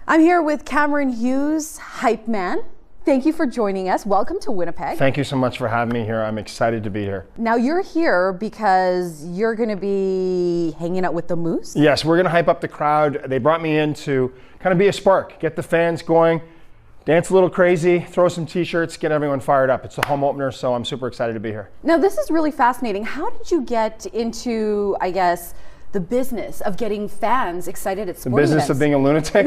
I'm here with Cameron Hughes, hype man. Thank you for joining us. Welcome to Winnipeg. Thank you so much for having me here. I'm excited to be here. Now you're here because you're going to be hanging out with the Moose? Yes, we're going to hype up the crowd. They brought me in to kind of be a spark, get the fans going, dance a little crazy, throw some t-shirts, get everyone fired up. It's the home opener, so I'm super excited to be here. Now this is really fascinating. How did you get into, I guess, the business of getting fans excited at sporting events? The business of being a lunatic?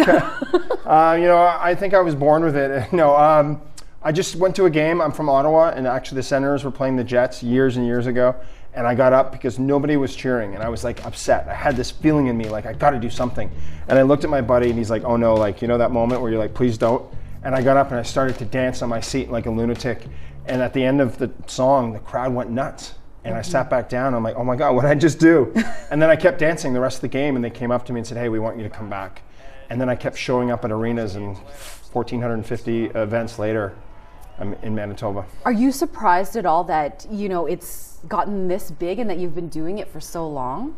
I think I was born with it. I just went to a game. I'm from Ottawa, and actually the Senators were playing the Jets years and years ago, and I got up because nobody was cheering, and I was like upset. I had this feeling in me like I got to do something, and I looked at my buddy, and he's like, "Oh no!" Like, you know that moment where you're like, "Please don't." And I got up and I started to dance on my seat like a lunatic, and at the end of the song, the crowd went nuts. And I sat back down, I'm like, oh my God, what did I just do? And then I kept dancing the rest of the game, and they came up to me and said, hey, we want you to come back. And then I kept showing up at arenas, and 1,450 events later, I'm in Manitoba. Are you surprised at all that, it's gotten this big and that you've been doing it for so long?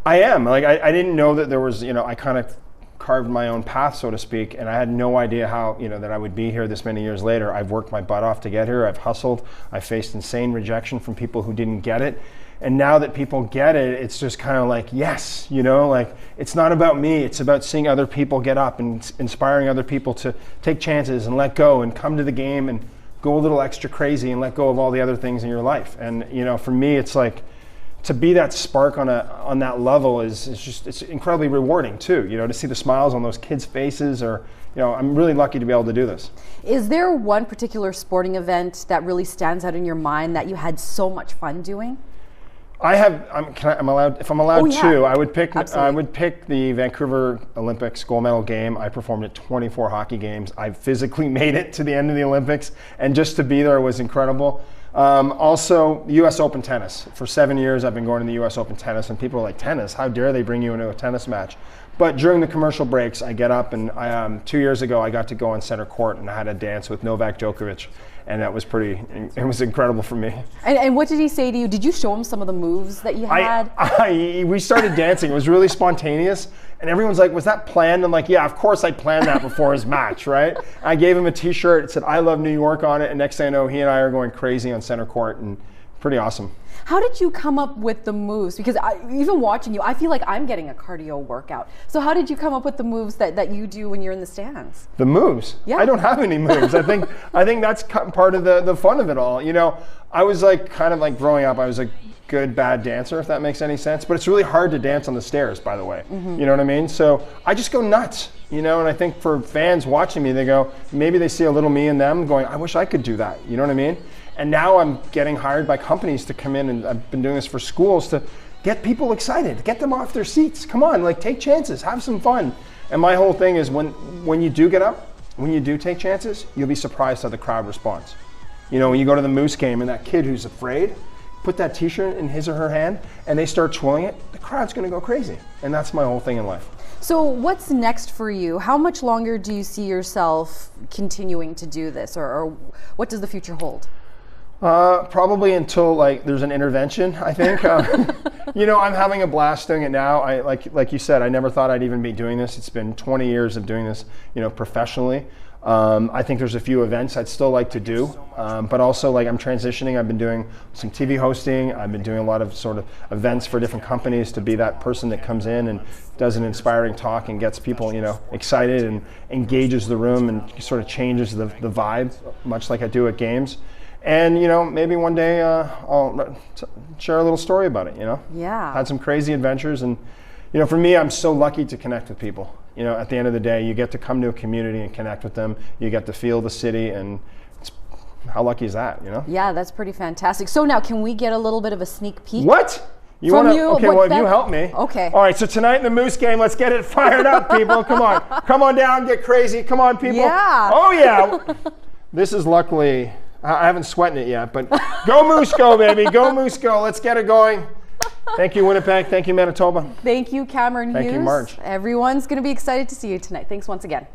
I am. Like, I didn't know that there was, I kind of carved my own path, so to speak, and I had no idea how, that I would be here this many years later. I've worked my butt off to get here. I've hustled. I faced insane rejection from people who didn't get it. And now that people get it, it's just kind of like, yes, like it's not about me. It's about seeing other people get up and inspiring other people to take chances and let go and come to the game and go a little extra crazy and let go of all the other things in your life. And, for me, it's like, to be that spark on that level it's incredibly rewarding too, to see the smiles on those kids' faces, or I'm really lucky to be able to do this. Is there one particular sporting event that really stands out in your mind that you had so much fun doing? If I'm allowed to, I would pick Absolutely. I would pick the Vancouver Olympics gold medal game. I performed at 24 hockey games. I physically made it to the end of the Olympics, and just to be there was incredible. Also, U.S. Open tennis. For 7 years, I've been going to the U.S. Open tennis, and people are like, tennis? How dare they bring you into a tennis match? But during the commercial breaks, I get up, and 2 years ago, I got to go on center court, and I had a dance with Novak Djokovic, and that was it was incredible for me. And what did he say to you? Did you show him some of the moves that you had? We started dancing. It was really spontaneous. And everyone's like, was that planned? I'm like, yeah, of course I planned that before his match, right? I gave him a t-shirt. It said, I love New York on it. And next thing I know, he and I are going crazy on center court, and pretty awesome. How did you come up with the moves? Because even watching you, I feel like I'm getting a cardio workout. So how did you come up with the moves that you do when you're in the stands? The moves? Yeah. I don't have any moves. I think that's part of the fun of it all. I was growing up, I was a good, bad dancer, if that makes any sense. But it's really hard to dance on the stairs, by the way. Mm-hmm. You know what I mean? So I just go nuts, and I think for fans watching me, they go, maybe they see a little me in them going, I wish I could do that. You know what I mean? And now I'm getting hired by companies to come in, and I've been doing this for schools to get people excited, get them off their seats. Come on, take chances, have some fun. And my whole thing is when you do get up, when you do take chances, you'll be surprised how the crowd responds. When you go to the Moose game and that kid who's afraid, put that t-shirt in his or her hand and they start twirling it, the crowd's gonna go crazy. And that's my whole thing in life. So what's next for you? How much longer do you see yourself continuing to do this, or what does the future hold? Probably until there's an intervention, I think. I'm having a blast doing it now. Like you said, I never thought I'd even be doing this. It's been 20 years of doing this, professionally. I think there's a few events I'd still like to do, but also I'm transitioning. I've been doing some TV hosting. I've been doing a lot of sort of events for different companies to be that person that comes in and does an inspiring talk and gets people, excited and engages the room and sort of changes the vibe, much like I do at games. And, maybe one day I'll share a little story about it, Yeah. Had some crazy adventures. And, for me, I'm so lucky to connect with people. At the end of the day, you get to come to a community and connect with them. You get to feel the city, and how lucky is that, Yeah, that's pretty fantastic. So now, can we get a little bit of a sneak peek? What? Okay, well, if you help me. Okay. All right, so tonight in the Moose game, let's get it fired up, people. Come on. Come on down, get crazy. Come on, people. Yeah. Oh, yeah. This is luckily... I haven't sweated it yet, but go Moose go, baby. Go Moose go. Let's get it going. Thank you, Winnipeg. Thank you, Manitoba. Thank you, Cameron Hughes. Thank you, Marge. Everyone's going to be excited to see you tonight. Thanks once again.